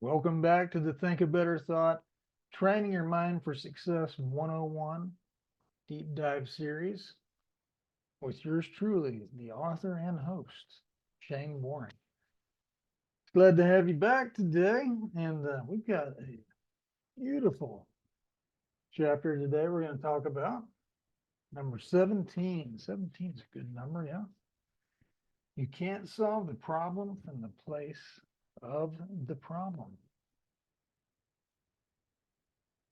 Welcome back to the Think a Better Thought Training Your Mind for Success 101 Deep Dive Series with yours truly, the author and host, Shane Boring. Glad to have you back today. And we've got a beautiful chapter today we're going to talk about. Number 17. 17 is a good number, yeah. You can't solve the problem from the place of the problem.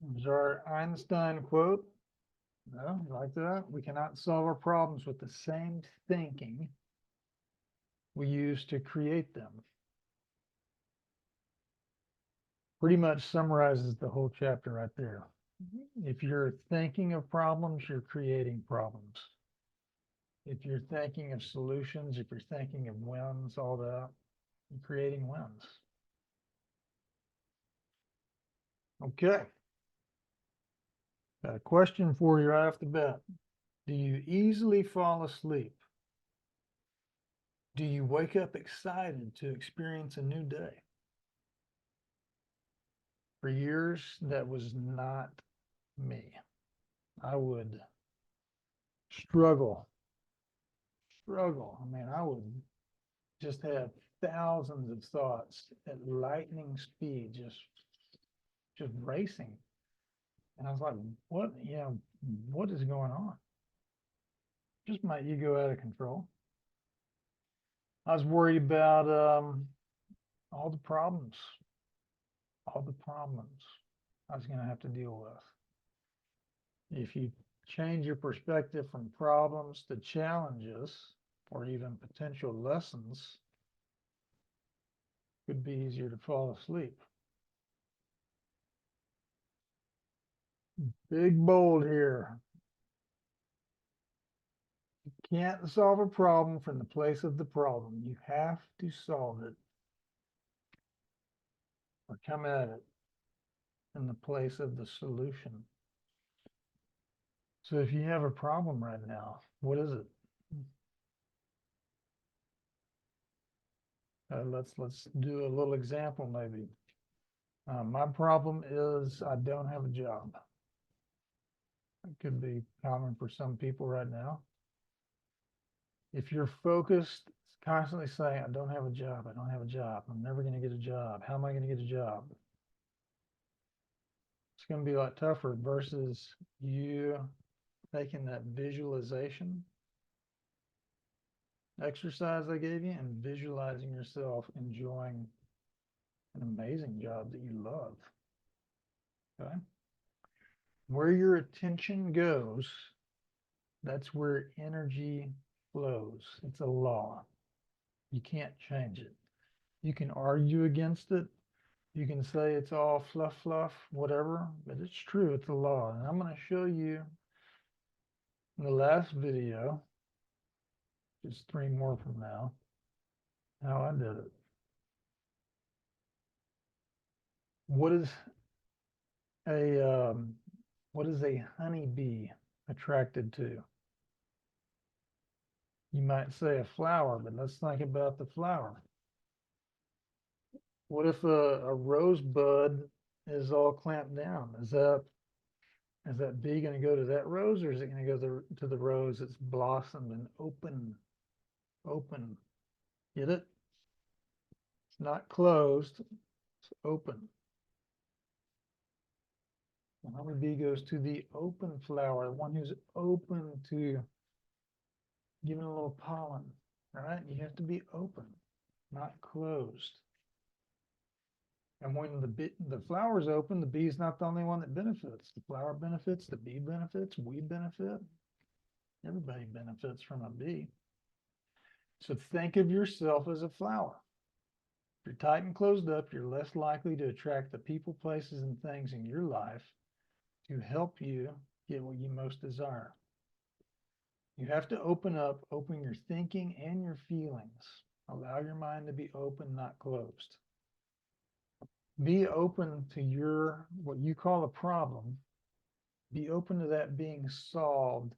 There's our Einstein quote. No, you like that? We cannot solve our problems with the same thinking we use to create them. Pretty much summarizes the whole chapter right there. If you're thinking of problems, you're creating problems. If you're thinking of solutions, if you're thinking of wins, all that, you're creating wins. Okay. Got a question for you right off the bat. Do you easily fall asleep? Do you wake up excited to experience a new day? For years, that was not me. I would struggle. I mean, I would just have thousands of thoughts at lightning speed, just racing. And I was like, what is going on? Just my ego out of control. I was worried about all the problems I was going to have to deal with. If you change your perspective from problems to challenges or even potential lessons, it could be easier to fall asleep. Big bold here. You can't solve a problem from the place of the problem. You have to solve it or come at it in the place of the solution. So if you have a problem right now, what is it? Let's do a little example maybe. My problem is I don't have a job. It could be common for some people right now. If you're focused, constantly saying, I don't have a job, I'm never going to get a job, how am I going to get a job? It's going to be a lot tougher versus you taking that visualization exercise I gave you and visualizing yourself enjoying an amazing job that you love. Okay? Where your attention goes, that's where energy flows. It's a law. You can't change it. You can argue against it. You can say it's all fluff, whatever, but it's true. It's a law. And I'm going to show you in the last video, just 3 more from now, how I did it. What is a honeybee attracted to? You might say a flower, but let's think about the flower. What if a rosebud is all clamped down? Is that bee going to go to that rose, or is it going to go to the rose that's blossomed and open? Get it? It's not closed, it's open. The honeybee goes to the open flower, the one who's open to giving a little pollen, right? You have to be open, not closed. And when the flower's open, the bee's not the only one that benefits. The flower benefits, the bee benefits, we benefit. Everybody benefits from a bee. So think of yourself as a flower. If you're tight and closed up, you're less likely to attract the people, places, and things in your life to help you get what you most desire. You have to open up, open your thinking and your feelings. Allow your mind to be open, not closed. Be open to what you call a problem. Be open to that being solved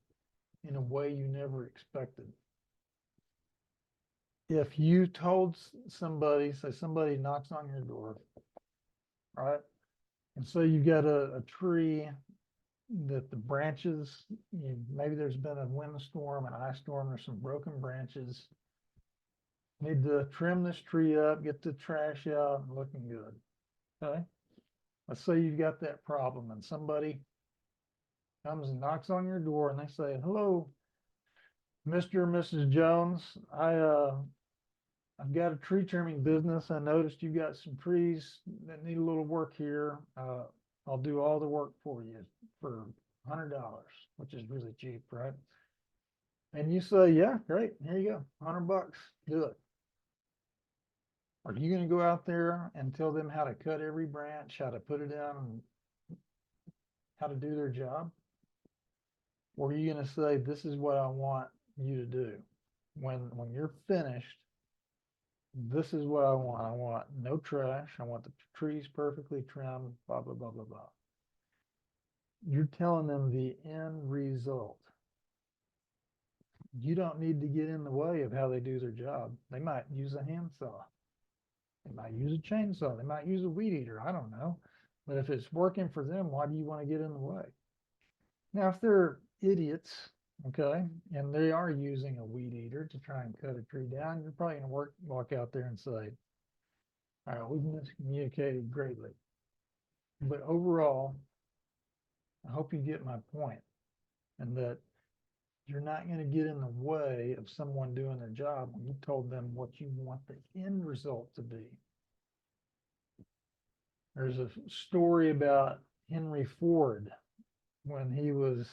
in a way you never expected. If you told somebody, say somebody knocks on your door right? And so you've got a tree that the branches, maybe there's been a windstorm, an ice storm, there's some broken branches. Need to trim this tree up, get the trash out, and looking good. Okay. Let's say you've got that problem and somebody comes and knocks on your door and they say, hello, Mr. or Mrs. Jones. I've got a tree trimming business. I noticed you got some trees that need a little work here. I'll do all the work for you for $100, which is really cheap, right? And you say, yeah, great. Here you go. $100. Do it. Are you going to go out there and tell them how to cut every branch, how to put it down, and how to do their job? Or are you going to say, this is what I want you to do? When you're finished, this is what I want. I want no trash. I want the trees perfectly trimmed, blah, blah, blah, blah, blah. You're telling them the end result. You don't need to get in the way of how they do their job. They might use a handsaw. They might use a chainsaw. They might use a weed eater. I don't know. But if it's working for them, why do you want to get in the way? Now, if they're idiots, okay, and they are using a weed eater to try and cut a tree down, you're probably going to walk out there and say, all right, we've miscommunicated greatly. But overall, I hope you get my point, and that you're not going to get in the way of someone doing their job when you told them what you want the end result to be. There's a story about Henry Ford when he was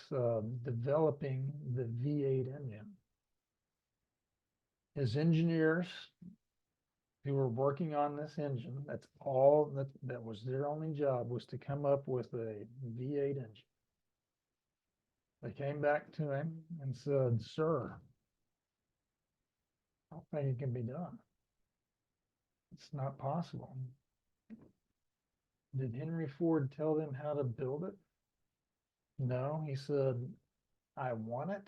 developing the V8 engine. His engineers who were working on this engine, that's all that was their only job, was to come up with a V8 engine. They came back to him and said, sir, I don't think it can be done. It's not possible. Did Henry Ford tell them how to build it? No, he said, I want it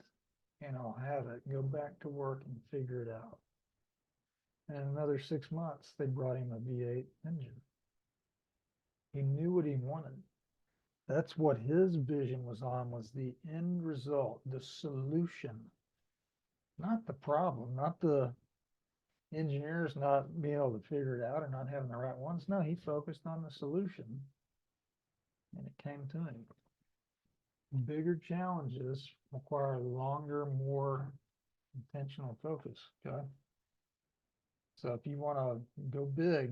and I'll have it. Go back to work and figure it out. And in another 6 months, they brought him a V8 engine. He knew what he wanted. That's what his vision was on, was the end result, the solution, not the problem, not the engineers not being able to figure it out or not having the right ones. No, he focused on the solution and it came to him. Bigger challenges require longer, more intentional focus. Okay. So if you want to go big,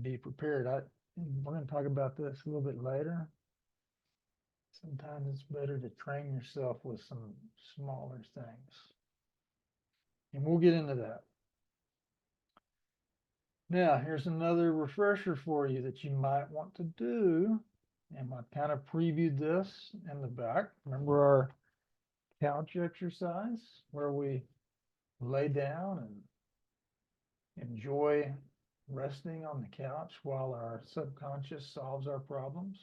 be prepared. We're going to talk about this a little bit later. Sometimes it's better to train yourself with some smaller things. And we'll get into that. Now, here's another refresher for you that you might want to do. And I kind of previewed this in the back. Remember our couch exercise where we lay down and enjoy resting on the couch while our subconscious solves our problems?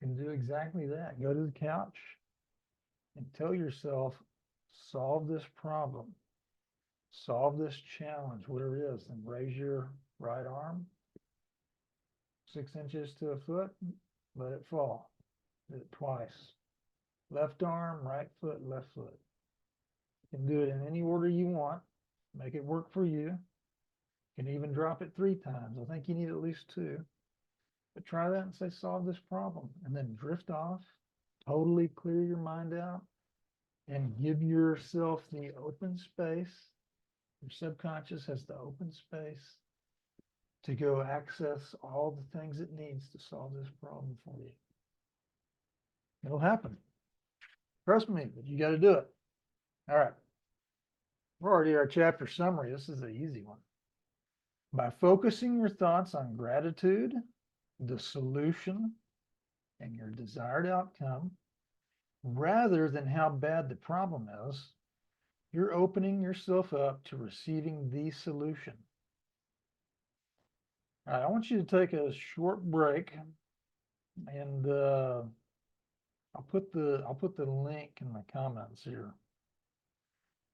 You can do exactly that. Go to the couch and tell yourself, solve this problem, solve this challenge, whatever it is, and raise your right arm 6 inches to a foot, let it fall. Do it twice. Left arm, right foot, left foot. You can do it in any order you want. Make it work for you. You can even drop it 3 times. I think you need at least 2. But try that and say, solve this problem. And then drift off, totally clear your mind out, and give yourself the open space. Your subconscious has the open space to go access all the things it needs to solve this problem for you. It'll happen. Trust me, but you got to do it. All right. We're already at our chapter summary. This is the easy one. By focusing your thoughts on gratitude, the solution, and your desired outcome, rather than how bad the problem is, you're opening yourself up to receiving the solution. All right, I want you to take a short break, and I'll put the link in the comments here.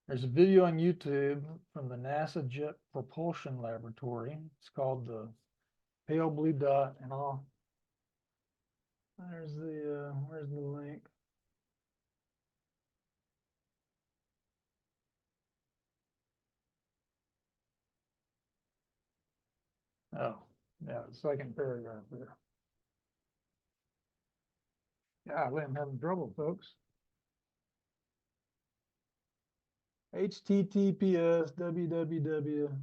There's a video on YouTube from the NASA Jet Propulsion Laboratory. It's called the pale blue dot, and where's the link? Oh, yeah, the second paragraph there. Yeah, I'm having trouble, folks. HTTPS www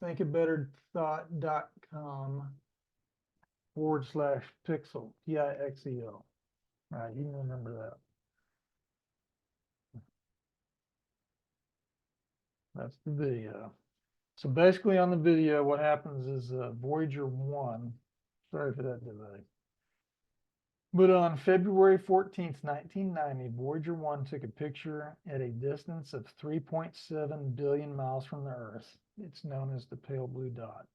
thinkabetterthought.com/pixel PIXEL. All right, you can remember that. That's the video. So basically on the video, what happens is Voyager 1, sorry for that delay. But on February 14th, 1990, Voyager 1 took a picture at a distance of 3.7 billion miles from the Earth. It's known as the pale blue dot.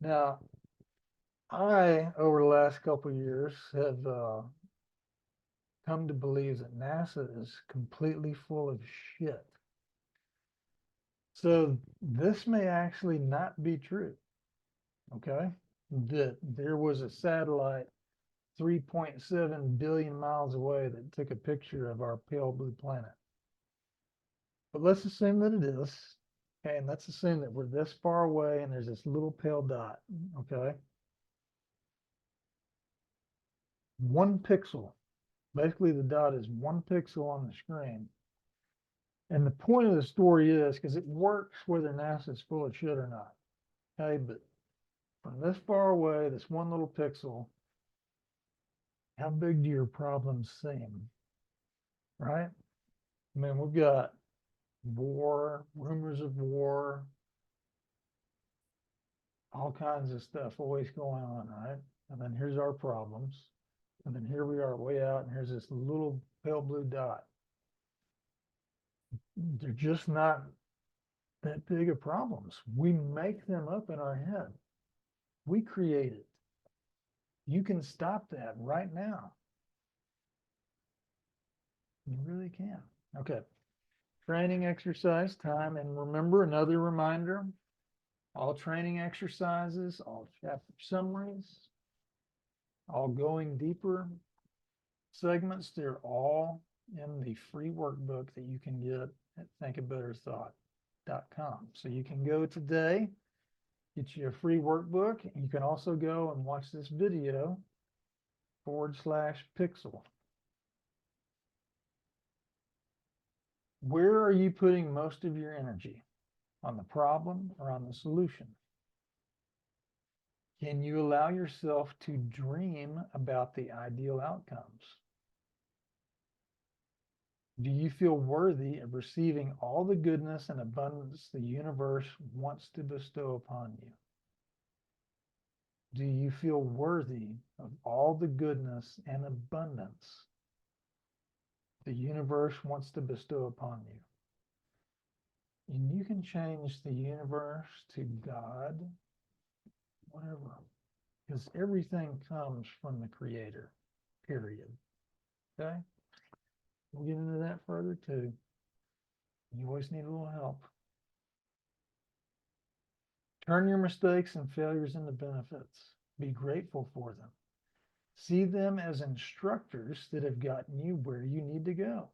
Now, over the last couple of years, have come to believe that NASA is completely full of shit. So this may actually not be true, okay? That there was a satellite 3.7 billion miles away that took a picture of our pale blue planet. But let's assume that it is, okay? And let's assume that we're this far away and there's this little pale dot, okay? 1 pixel. Basically, the dot is 1 pixel on the screen. And the point of the story is, because it works whether NASA's full of shit or not. Okay, but from this far away, this one little pixel, how big do your problems seem? Right? I mean, we've got war, rumors of war, all kinds of stuff always going on, right? And then here's our problems. And then here we are way out, and here's this little pale blue dot. They're just not that big of problems. We make them up in our head. We create it. You can stop that right now. You really can. Okay. Training exercise time. And remember, another reminder, all training exercises, all chapter summaries, all going deeper segments, they're all in the free workbook that you can get at thinkabetterthought.com. So you can go today, get you a free workbook, and you can also go and watch this video /pixel. Where are you putting most of your energy? On the problem or on the solution? Can you allow yourself to dream about the ideal outcomes? Do you feel worthy of receiving all the goodness and abundance the universe wants to bestow upon you? Do you feel worthy of all the goodness and abundance the universe wants to bestow upon you? And you can change the universe to God, whatever, because everything comes from the Creator, period. Okay? We'll get into that further too. You always need a little help. Turn your mistakes and failures into benefits. Be grateful for them. See them as instructors that have gotten you where you need to go.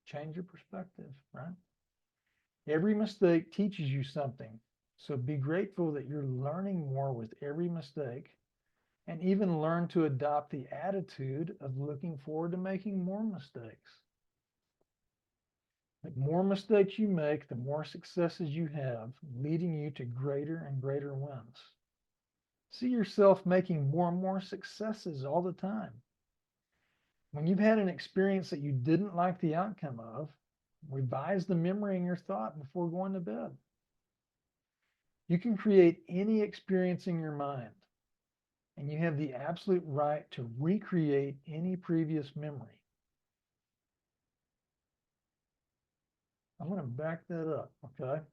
Change your perspective, right? Every mistake teaches you something. So be grateful that you're learning more with every mistake, and even learn to adopt the attitude of looking forward to making more mistakes. The more mistakes you make, the more successes you have, leading you to greater and greater wins. See yourself making more and more successes all the time. When you've had an experience that you didn't like the outcome of, revise the memory in your thought before going to bed. You can create any experience in your mind, and you have the absolute right to recreate any previous memory. I'm going to back that up, okay?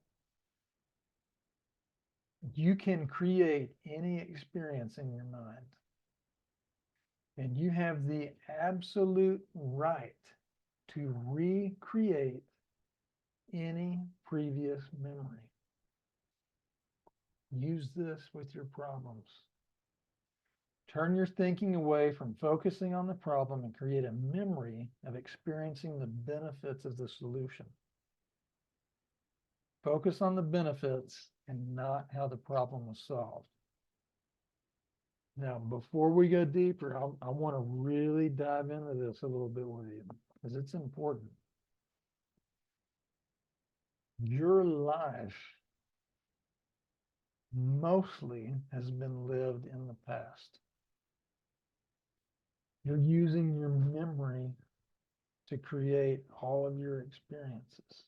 You can create any experience in your mind, and you have the absolute right to recreate any previous memory. Use this with your problems. Turn your thinking away from focusing on the problem and create a memory of experiencing the benefits of the solution. Focus on the benefits and not how the problem was solved. Now, before we go deeper, I want to really dive into this a little bit with you because it's important. Your life mostly has been lived in the past. You're using your memory to create all of your experiences.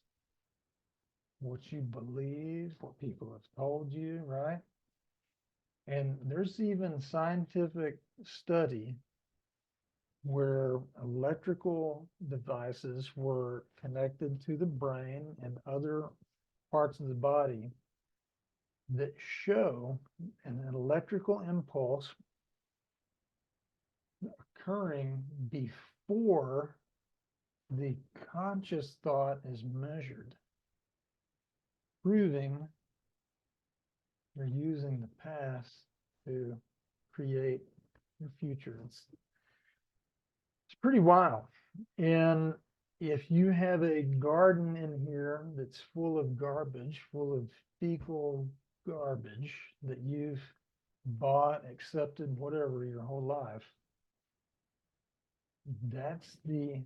What you believe, what people have told you, right? And there's even scientific study where electrical devices were connected to the brain and other parts of the body that show an electrical impulse occurring before the conscious thought is measured, proving you're using the past to create your future. It's pretty wild. And if you have a garden in here that's full of garbage, full of fecal garbage that you've bought, accepted, whatever, your whole life, that's the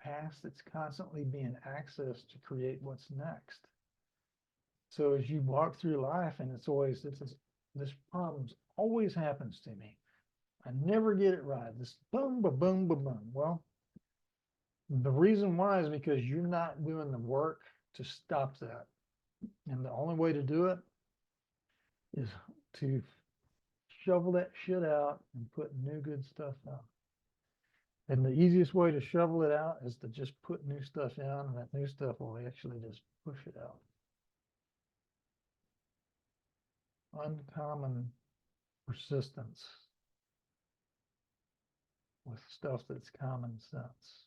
past that's constantly being accessed to create what's next. So as you walk through life, and it's always, this problem always happens to me. I never get it right. This boom, ba boom, ba boom. Well, the reason why is because you're not doing the work to stop that. And the only way to do it is to shovel that shit out and put new good stuff out. And the easiest way to shovel it out is to just put new stuff down, and that new stuff will actually just push it out. Uncommon persistence with stuff that's common sense.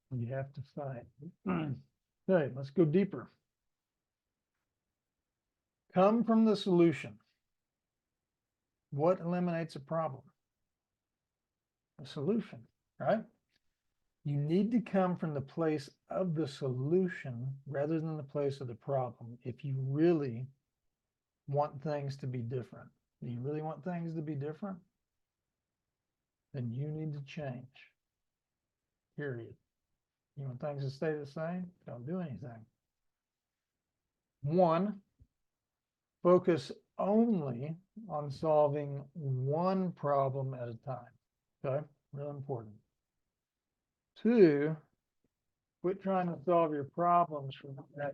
You have to fight. Okay, let's go deeper. Come from the solution. What eliminates a problem? A solution, right? You need to come from the place of the solution rather than the place of the problem if you really want things to be different. Do you really want things to be different? Then you need to change, period. You want things to stay the same? Don't do anything. One, focus only on solving one problem at a time. Okay, real important. Two, quit trying to solve your problems from that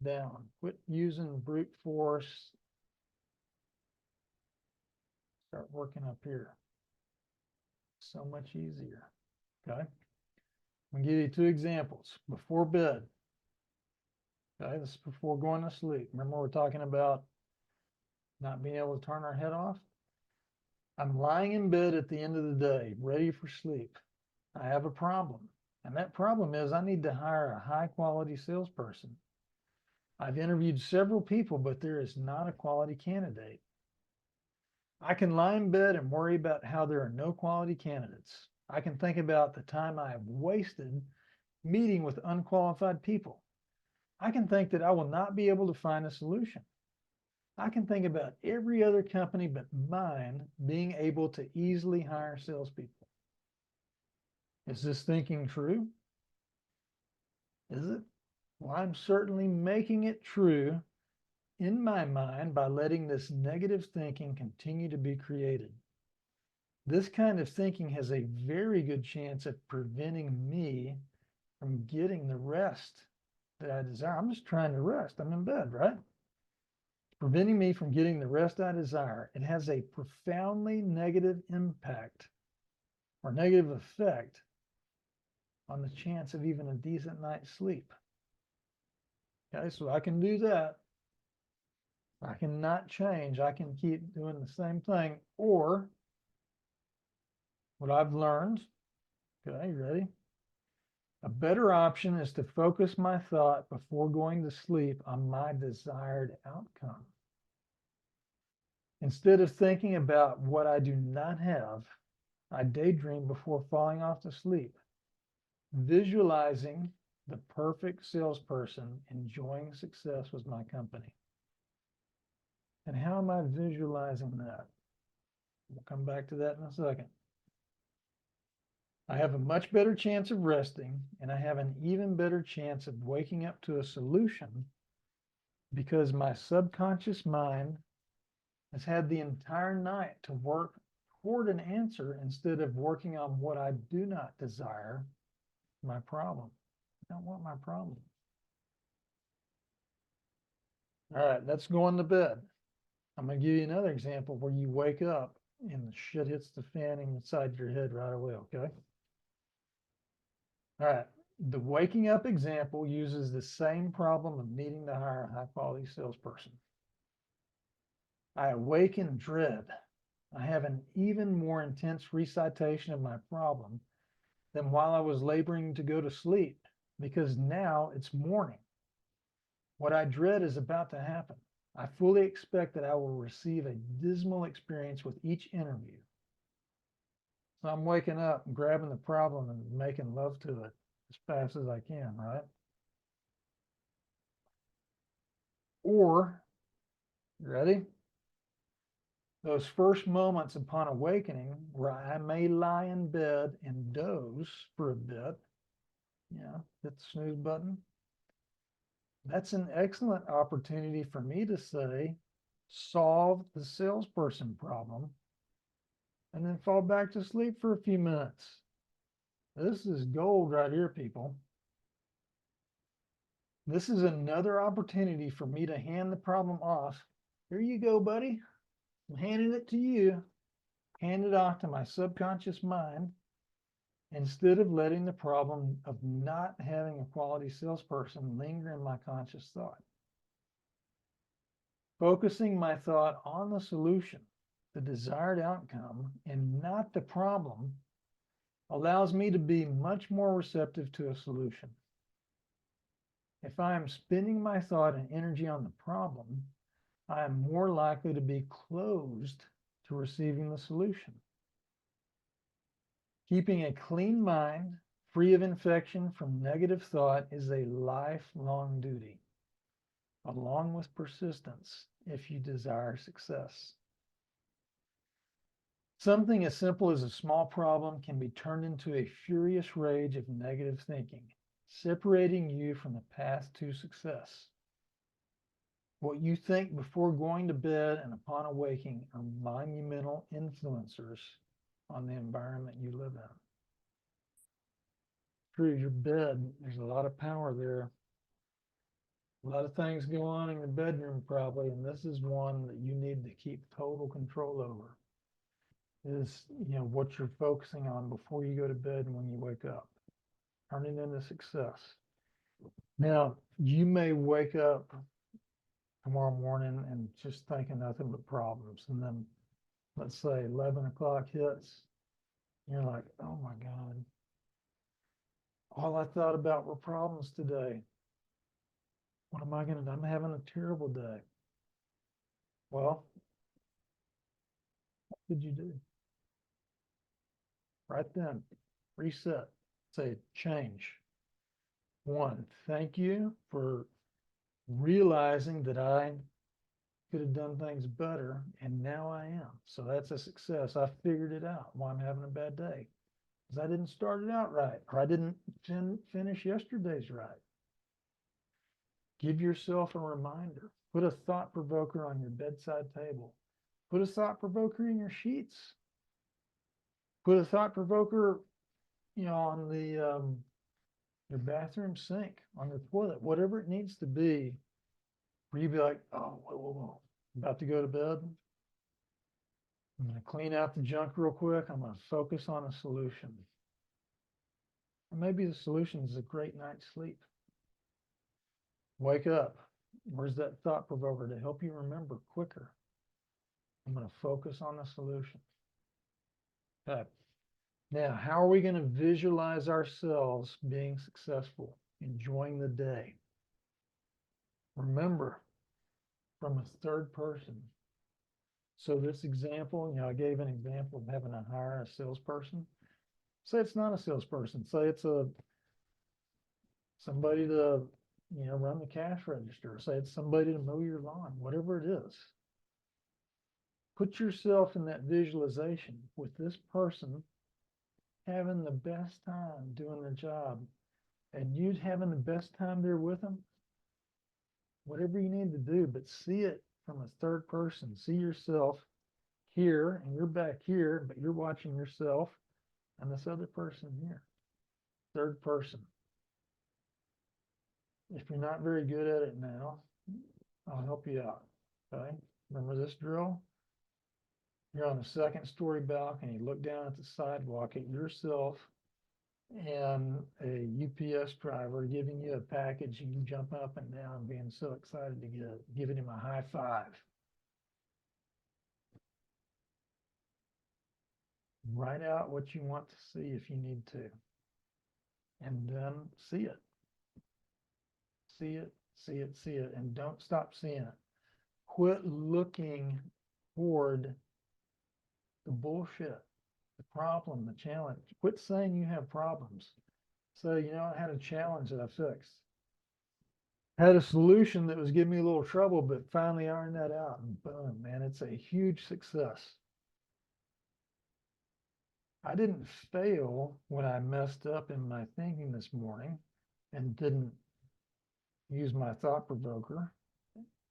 down. Quit using brute force. Start working up here. So much easier. Okay. I'm going to give you two examples. Before bed. Okay, this is before going to sleep. Remember, we're talking about not being able to turn our head off? I'm lying in bed at the end of the day, ready for sleep. I have a problem. And that problem is I need to hire a high quality salesperson. I've interviewed several people, but there is not a quality candidate. I can lie in bed and worry about how there are no quality candidates. I can think about the time I have wasted meeting with unqualified people. I can think that I will not be able to find a solution. I can think about every other company but mine being able to easily hire salespeople. Is this thinking true? Is it? Well, I'm certainly making it true in my mind by letting this negative thinking continue to be created. This kind of thinking has a very good chance of preventing me from getting the rest that I desire. I'm just trying to rest. I'm in bed, right? Preventing me from getting the rest I desire. It has a profoundly negative impact or negative effect on the chance of even a decent night's sleep. Okay, so I can do that. I cannot change. I can keep doing the same thing. Or what I've learned, okay, you ready? A better option is to focus my thought before going to sleep on my desired outcome. Instead of thinking about what I do not have, I daydream before falling off to sleep, visualizing the perfect salesperson enjoying success with my company. And how am I visualizing that? We'll come back to that in a second. I have a much better chance of resting, and I have an even better chance of waking up to a solution because my subconscious mind has had the entire night to work toward an answer instead of working on what I do not desire, my problem. I don't want my problem. All right, let's go on to bed. I'm going to give you another example where you wake up and the shit hits the fan inside your head right away, okay? All right, the waking up example uses the same problem of needing to hire a high quality salesperson. I awake in dread. I have an even more intense recitation of my problem than while I was laboring to go to sleep, because now it's morning. What I dread is about to happen. I fully expect that I will receive a dismal experience with each interview. So I'm waking up and grabbing the problem and making love to it as fast as I can, right? Or, you ready? Those first moments upon awakening where I may lie in bed and doze for a bit, hit the snooze button. That's an excellent opportunity for me to say, solve the salesperson problem, and then fall back to sleep for a few minutes. This is gold right here, people. This is another opportunity for me to hand the problem off. Here you go, buddy. I'm handing it to you. Hand it off to my subconscious mind instead of letting the problem of not having a quality salesperson linger in my conscious thought. Focusing my thought on the solution, the desired outcome, and not the problem allows me to be much more receptive to a solution. If I am spending my thought and energy on the problem, I am more likely to be closed to receiving the solution. Keeping a clean mind, free of infection from negative thought, is a lifelong duty, along with persistence if you desire success. Something as simple as a small problem can be turned into a furious rage of negative thinking, separating you from the path to success. What you think before going to bed and upon awaking are monumental influencers on the environment you live in. Through your bed, there's a lot of power there. A lot of things go on in the bedroom probably, and this is one that you need to keep total control over. Is, what you're focusing on before you go to bed and when you wake up. Turn it into success. Now, you may wake up tomorrow morning and just thinking nothing but problems. And then let's say 11 o'clock hits. And you're like, oh my God. All I thought about were problems today. What am I going to do? I'm having a terrible day. Well, what did you do? Right then, reset, say change. One, thank you for realizing that I could have done things better, and now I am. So that's a success. I figured it out why I'm having a bad day. Because I didn't start it out right, or I didn't finish yesterday's right. Give yourself a reminder. Put a thought provoker on your bedside table. Put a thought provoker in your sheets. Put a thought provoker, on the your bathroom sink, on the toilet, whatever it needs to be, where you be like, oh, whoa, about to go to bed. I'm going to clean out the junk real quick. I'm going to focus on a solution. Or maybe the solution is a great night's sleep. Wake up. Where's that thought provoker to help you remember quicker? I'm going to focus on the solution. Okay. Now, how are we going to visualize ourselves being successful, enjoying the day? Remember, from a third person. So this example, I gave an example of having to hire a salesperson. Say it's not a salesperson, say it's somebody to, run the cash register, say it's somebody to mow your lawn, whatever it is. Put yourself in that visualization with this person having the best time doing the job, and you having the best time there with them. Whatever you need to do, but see it from a third person. See yourself here, and you're back here, but you're watching yourself and this other person here. Third person. If you're not very good at it now, I'll help you out. Okay? Remember this drill? You're on a second story balcony. Look down at the sidewalk at yourself and a UPS driver giving you a package, and you jumping up and down, being so excited to get it, giving him a high five. Write out what you want to see if you need to, and then see it. See it, see it, see it, and don't stop seeing it. Quit looking toward the bullshit, the problem, the challenge. Quit saying you have problems. So, I had a challenge that I fixed. Had a solution that was giving me a little trouble, but finally ironed that out, and boom, man, it's a huge success. I didn't fail when I messed up in my thinking this morning and didn't use my thought provoker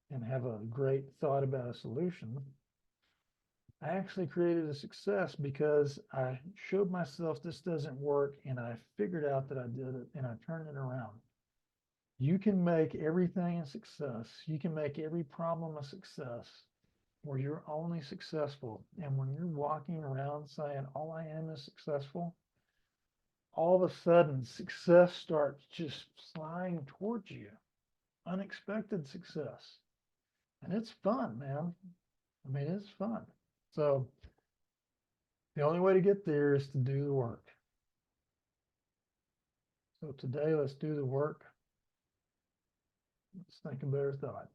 and have a great thought about a solution. I actually created a success because I showed myself this doesn't work, and I figured out that I did it, and I turned it around. You can make everything a success. You can make every problem a success where you're only successful. And when you're walking around saying, all I am is successful, all of a sudden success starts just flying towards you. Unexpected success. And it's fun, man. I mean, it's fun. So the only way to get there is to do the work. So today, let's do the work. Let's think a better thought.